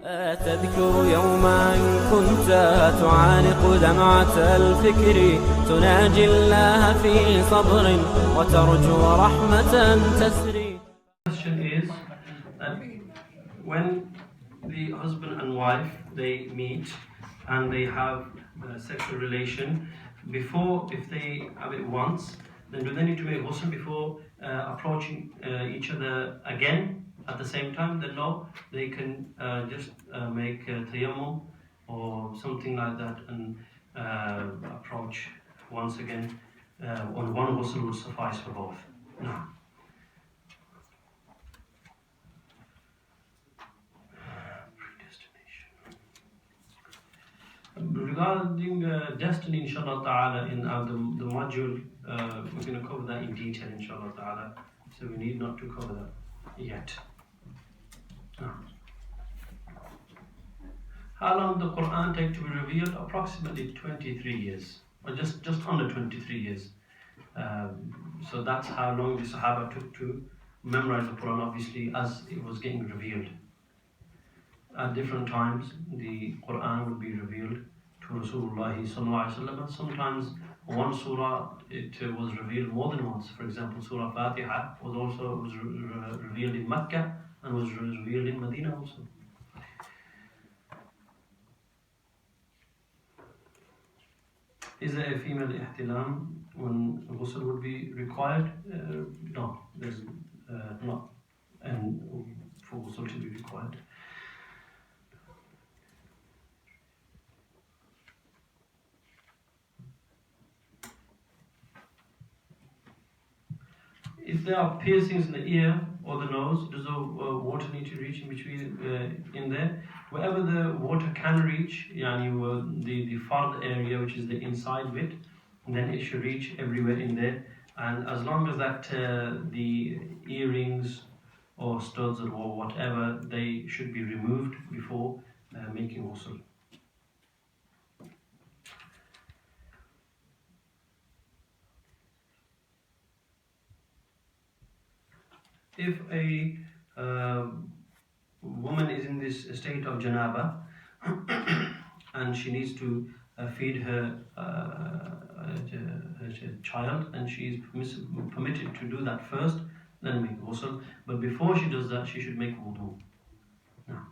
تذكر يوما كنت تعانق دمعة الفكر تناجي الله في صبر وترجو رحمة تسري. The question is that when the husband and wife they meet and they have a sexual relation, before, if they have it once, then do they need to make ghusl before approaching each other again at the same time? Then no, they can just make tayammum or something like that and approach once again. On one ghusl would suffice for both. No. Regarding destiny, inshallah ta'ala, in the module, we're going to cover that in detail, inshallah ta'ala. So we need not to cover that yet. No. How long did the Quran take to be revealed? Approximately 23 years, or just under 23 years. So that's how long the Sahaba took to memorize the Quran, obviously, as it was getting revealed. At different times, the Quran would be revealed to Rasulullah sallallahu alaihi wasallam, and sometimes one surah it was revealed more than once. For example, Surah Fatiha was revealed in Mecca and was revealed in Medina also. Is there a female ihtilaam when ghusl would be required? No, there's not, and for ghusl to be required. If there are piercings in the ear or the nose, does the water need to reach in between in there? Wherever the water can reach, the fard area, which is the inside bit, then it should reach everywhere in there. And as long as that the earrings or studs or whatever, they should be removed before making ghusl. If a woman is in this state of Janabah and she needs to feed her child, and she is permitted to do that first, then make ghusl. But before she does that, she should make wudu. Now,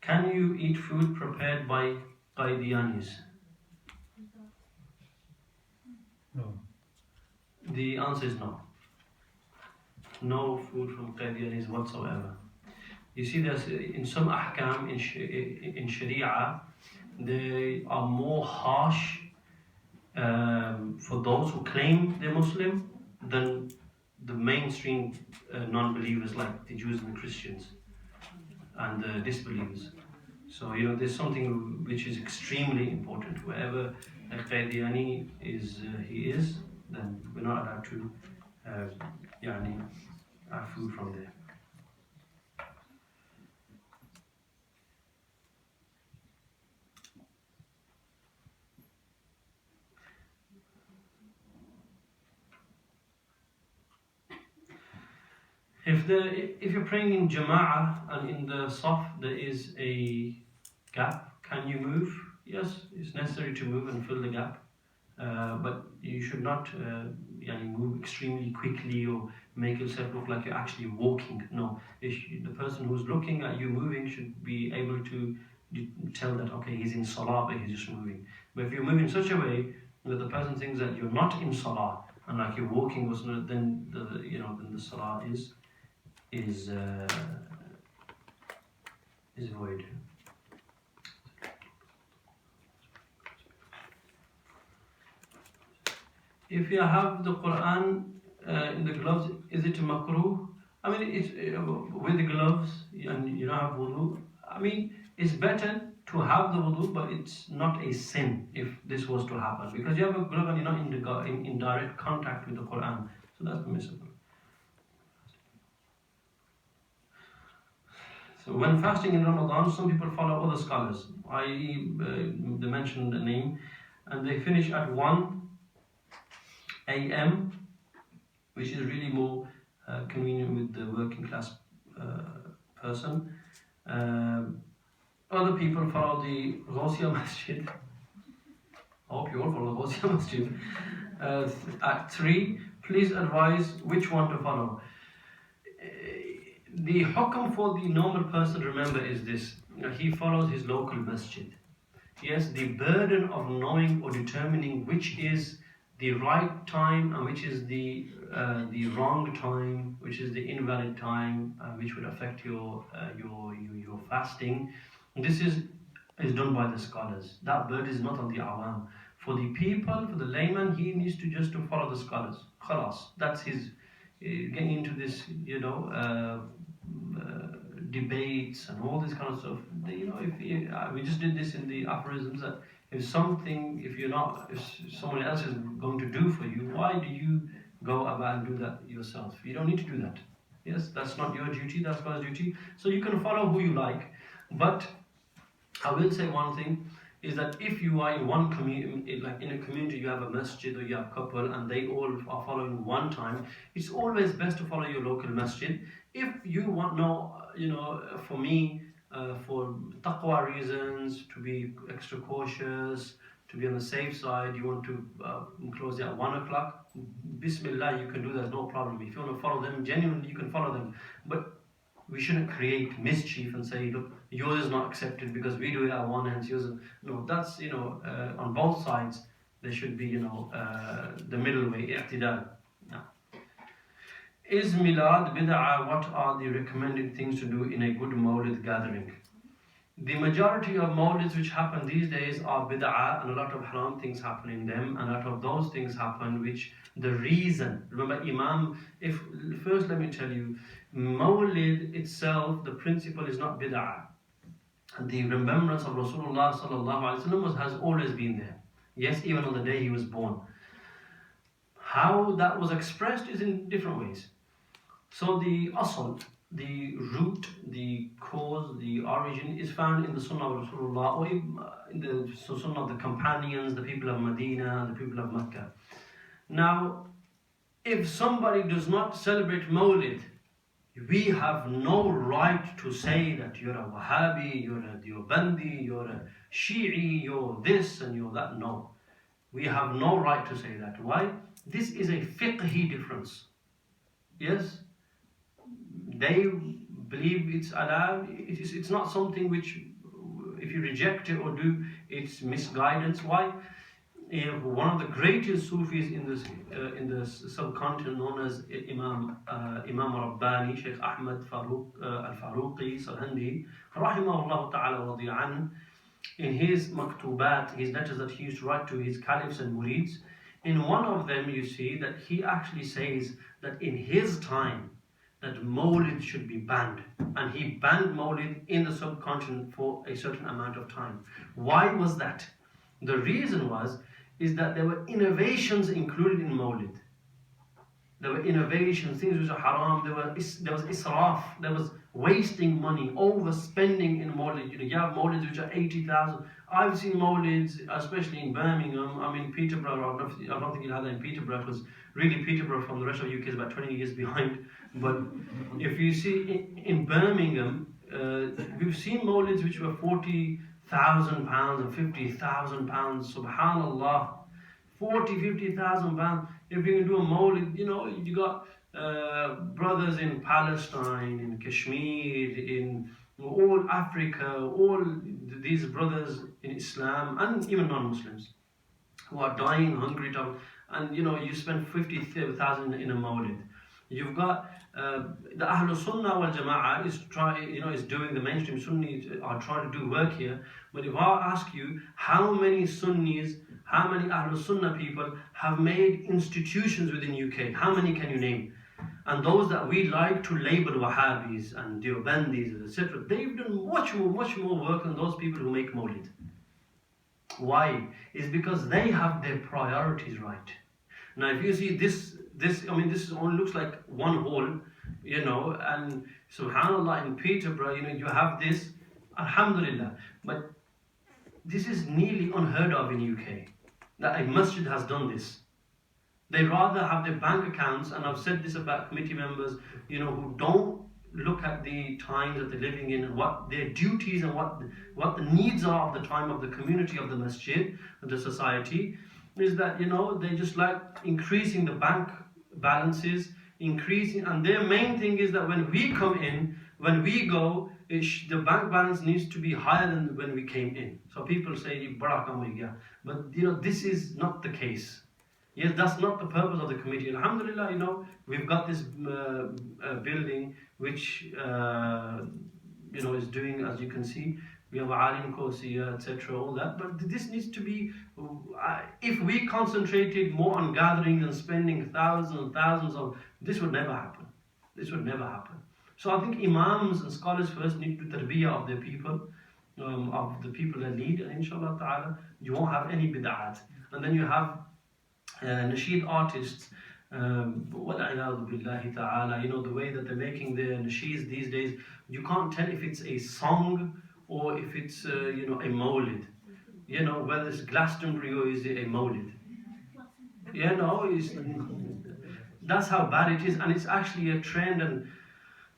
can you eat food prepared by Qadianis? No. The answer is no. No food from Qadianis whatsoever. You see, there's in some ahkam in Sharia, they are more harsh for those who claim they're Muslim than the mainstream non-believers like the Jews and the Christians and the disbelievers. So there's something which is extremely important. Wherever a Qadiani is, then we're not allowed to have food from there. If you're praying in Jamaat and in the Saf there is a gap, can you move? Yes, it's necessary to move and fill the gap. But you should not move extremely quickly or make yourself look like you're actually walking. No, the person who's looking at you moving should be able to tell that, okay, he's in salah, but he's just moving. But if you move in such a way that the person thinks that you're not in salah and like you're walking, then the salah is void. If you have the Quran in the gloves, is it Mukruh? I mean, it's with the gloves and you don't have wudu. I mean, it's better to have the wudu, but it's not a sin if this was to happen, because you have a glove and you're not in direct contact with the Quran, so that's permissible. So when fasting in Ramadan, some people follow other scholars, i.e. they mention the name, and they finish at 1 a.m., which is really more convenient with the working class person. Other people follow the Ghusl Masjid. I hope you all follow the Ghusl Masjid. At 3, please advise which one to follow. The hukam for the normal person, remember, is this. He follows his local masjid. Yes, the burden of knowing or determining which is the right time and which is the wrong time, which is the invalid time, which would affect your fasting. This is done by the scholars. That burden is not on the awam. For the people, for the layman, he needs to just to follow the scholars. Khalas. That's his getting into this, debates and all this kind of stuff. If we just did this in the aphorisms, that if someone else is going to do for you, why do you go about and do that yourself? You don't need to do that. Yes, that's not your duty, that's God's duty. So you can follow who you like, but I will say one thing, is that if you are in one community, like in a community you have a masjid or you have a couple and they all are following one time, it's always best to follow your local masjid. If you want, for me, for taqwa reasons, to be extra cautious, to be on the safe side, you want to close it at 1 o'clock, Bismillah, you can do that, no problem. If you want to follow them, genuinely you can follow them. But we shouldn't create mischief and say, look, yours is not accepted because we do it at 1, hence yours. No, that's, on both sides, there should be, the middle way, Ihtilaam. Is Milaad Biddah, what are the recommended things to do in a good Mawlid gathering? The majority of Mawlids which happen these days are Bid'ah, and a lot of haram things happen in them, and out of those things happen which the reason, remember first let me tell you, Mawlid itself, the principle is not Bid'ah. The remembrance of Rasulullah sallallahu alaihi wasallam has always been there. Yes, even on the day he was born. How that was expressed is in different ways. So the asl, the root, the cause, the origin is found in the Sunnah of Rasulullah, or in the Sunnah of the companions, the people of Medina, the people of Mecca. Now, if somebody does not celebrate Mawlid, we have no right to say that you're a Wahhabi, you're a Deobandi, you're a Shi'i, you're this and you're that. No. We have no right to say that. Why? This is a fiqhi difference. Yes? They believe it's allowed. It's not something which, if you reject it or do, it's misguidance. Why? One of the greatest Sufis in the subcontinent, known as Imam Rabbani, Sheikh Ahmad al-Faruqi Sarhandi, rahimahullah ta'ala radiya anhu, in his maktubat, his letters that he used to write to his caliphs and murids, in one of them you see that he actually says that in his time that Mawlid should be banned, and he banned Mawlid in the subcontinent for a certain amount of time. Why was that? The reason is that there were innovations included in Mawlid. There were innovations, things which are haram, there was israf, there was wasting money, overspending in Mawlid. You have Mawlids which are 80,000. I've seen Mawlids, especially in Birmingham. I mean, Peterborough, I don't think you'll have that in Peterborough, because really Peterborough from the rest of the UK is about 20 years behind. But if you see in Birmingham, we've seen Mawlids which were £40,000 and £50,000. Subhanallah, £40,000-50,000. If you can do a Mawlid, you got brothers in Palestine, in Kashmir, in all Africa, all these brothers in Islam and even non-Muslims who are dying hungry, and you spend 50,000 in a Mawlid. You've got the Ahle-Sunnah-Wal-Jammat is doing, the mainstream Sunnis are trying to do work here. But if I ask you, how many Sunnis, how many Ahle-Sunnah people have made institutions within UK? How many can you name? And those that we like to label Wahhabis and Deobandis, etc., they've done much more work than those people who make Mawlid. Why? It's because they have their priorities right. Now, if you see this only looks like one hall, and subhanallah, in Peterborough, you have this, alhamdulillah. But this is nearly unheard of in UK, that a masjid has done this. They rather have their bank accounts, and I've said this about committee members, who don't look at the times that they're living in and what their duties and what the needs are of the time of the community, of the masjid, of the society, is that, you know, they just like increasing the bank balances, increasing, and their main thing is that when we come in, when we go, the bank balance needs to be higher than when we came in. So people say, "Bada kam ho gaya," but you know, this is not the case. Yes, that's not the purpose of the committee. Alhamdulillah, you know, we've got this building which you know, is doing, as you can see, we have alim course here, etc., all that. But this needs to be, if we concentrated more on gatherings and spending thousands and thousands of, this would never happen. This would never happen. So I think imams and scholars first need to do tarbiyah of their people, of the people they lead, and inshallah ta'ala, you won't have any bid'at. And then you have nasheed artists, وَالْعِيَاذُ بِاللَّهِ تَعَالَى, you know, the way that they're making their nasheeds these days, you can't tell if it's a song or if it's, you know, a mawlid. You know, whether it's Glastonbury or is it a mawlid. You know, that's how bad it is, and it's actually a trend, and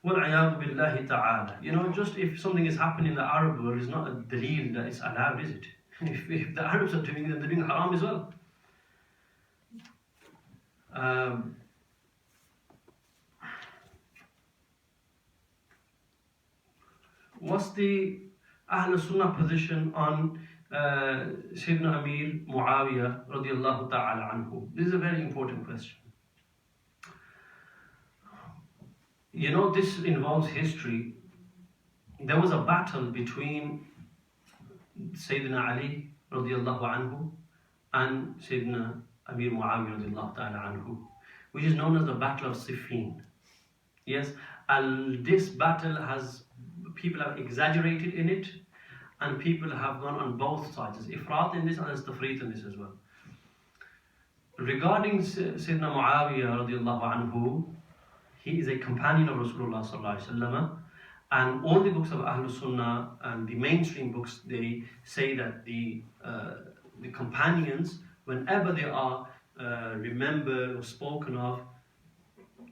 وَالْعِيَاذُ بِاللَّهِ تَعَالَى. You know, just if something is happening in the Arab world, it's not a dalil that it's allowed, is it? If the Arabs are doing it, then they're doing haram as well. What's the Ahle-Sunnah position on Sayyidina Amir Muawiyah radiallahu ta'ala anhu? This is a very important question. You know, this involves history. There was a battle between Sayyidina Ali radiallahu anhu and Sayyidina Amir Muawiyah radiallahu ta'ala anhu, which is known as the Battle of Siffin. Yes, and this battle has, people have exaggerated in it, and people have gone on both sides. There's ifrat in this and there's tafreet in this as well. Regarding Sayyidina Muawiyah radiallahu anhu, he is a companion of Rasulullah sallallahu alaihi wasallam, and all the books of Ahl-Sunnah and the mainstream books, they say that the companions, whenever they are remembered or spoken of,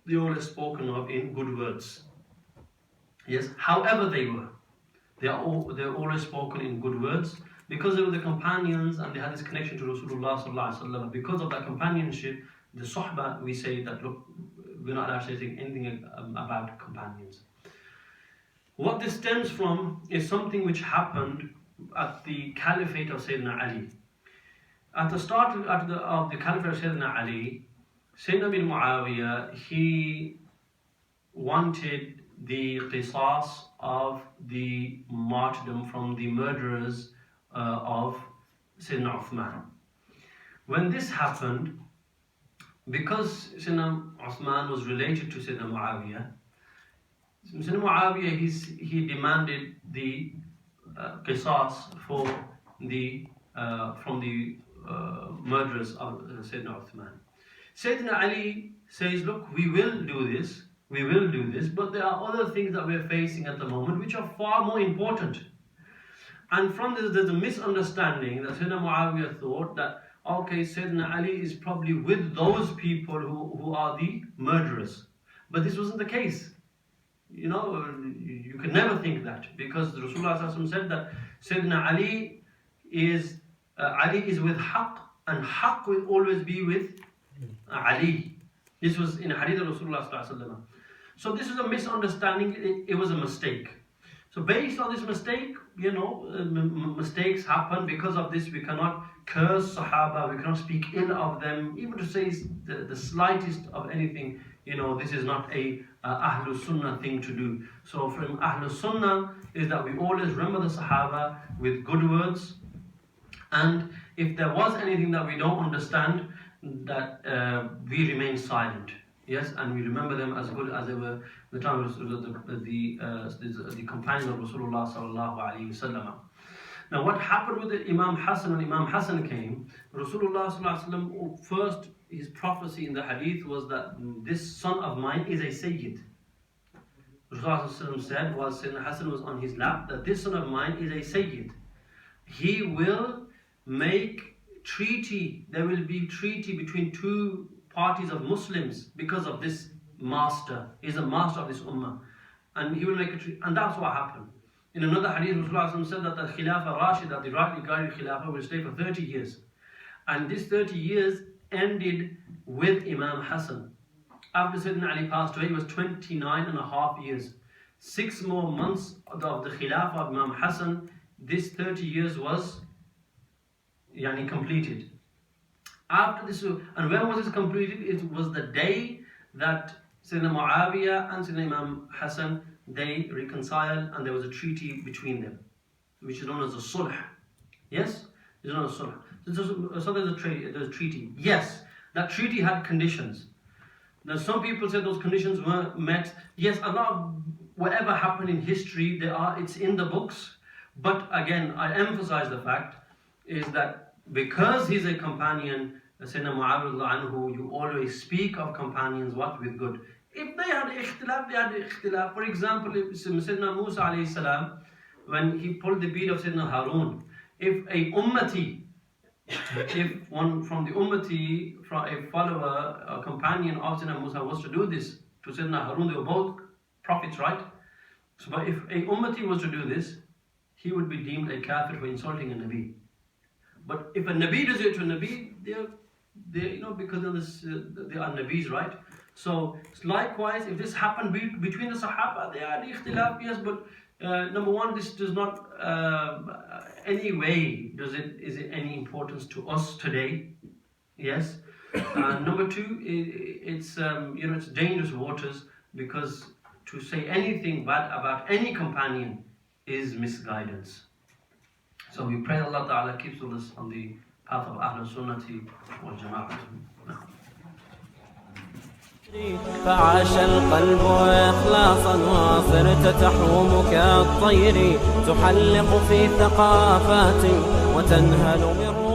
they are always spoken of in good words. Yes, however they were, they're always spoken in good words because they were the companions and they had this connection to Rasulullah sallallahu alaihi wasallam. Because of that companionship, the Suhbah, we say that, look, we're not actually saying anything about companions. What this stems from is something which happened at the caliphate of Sayyidina Ali. At the start of the caliphate of Sayyidina Ali, Sayyidina bin Muawiyah, he wanted the qisas of the martyrdom from the murderers of Sayyidina Uthman. When this happened, because Sayyidina Uthman was related to Sayyidina Muawiyah, Sayyidina Muawiyah, he demanded the qisas for the from the murderers of Sayyidina Uthman. Sayyidina Ali says, look, we will do this, but there are other things that we're facing at the moment which are far more important. And from this, there's a misunderstanding that Sayyidina Muawiyah thought that, okay, Sayyidina Ali is probably with those people who are the murderers. But this wasn't the case. You know, you could never think that, because Rasulullah said that Sayyidina Ali is with Haqq, and Haqq will always be with Ali. This was in Hadith of Rasulullah. So this is a misunderstanding, it was a mistake. So based on this mistake, you know, mistakes happen. Because of this, we cannot curse Sahaba, we cannot speak ill of them, even to say the slightest of anything. You know, this is not a Ahl-Sunnah thing to do. So from Ahl-Sunnah is that we always remember the Sahaba with good words, and if there was anything that we don't understand, that we remain silent. Yes, and we remember them as good as they were the time of the companion of Rasulullah sallallahu alaihi wasallam. Now, what happened with the Imam Hassan? When Imam Hassan came, Rasulullah sallallahu alaihi wasallam, first his prophecy in the hadith was that this son of mine is a Sayyid. Rasulullah sallallahu alaihi wasallam said, while Sayyidina Hassan was on his lap, that this son of mine is a Sayyid. He will make treaty. There will be treaty between two parties of Muslims because of this master. He's a master of this ummah. and he will make a treaty. And that's what happened. In another hadith, Rasulullah said that the Khilafah Rashida, the rightly guided Khilafah, will stay for 30 years. And this 30 years ended with Imam Hassan. After Sayyidina Ali passed away, it was 29 and a half years. 6 more months of the Khilafah of Imam Hassan, this 30 years was completed. After this, and when was this completed? It was the day that Sayyidina Muawiyah and Sayyidina Imam Hassan, they reconciled, and there was a treaty between them, which is known as the Sulh. Yes? It's known as Sulh. So there's a treaty. Yes, that treaty had conditions. Now some people say those conditions weren't met. Yes, a lot of whatever happened in history, it's in the books. But again, I emphasize the fact is that because he's a companion, Sayyidina Muawiyah anhu, you always speak of companions with good. If they had ihtilaaf, they had ihtilaaf. For example, if Sayyidina Musa alayhi salam, when he pulled the beard of Sayyidina Harun, if one from the ummati, from a follower, a companion of Sayyidina Musa was to do this to Sayyidina Harun, they were both prophets, right? So, but if a ummati was to do this, he would be deemed a kafir for insulting a Nabi. But if a Nabi does it to a Nabi, they're because of this, they are Nabis, right? So likewise, if this happened between the Sahaba, they are ihtilaaf, yes, but number one, this does not any way is it any importance to us today? Yes. Number two, it's dangerous waters, because to say anything bad about any companion is misguidance. So we pray Allah Ta'ala keeps us on the path of Ahle-Sunnah-Wal-Jammat. فعاش القلب إخلاصا وصرت تحوم كالطير تحلق في ثقافات وتنهل من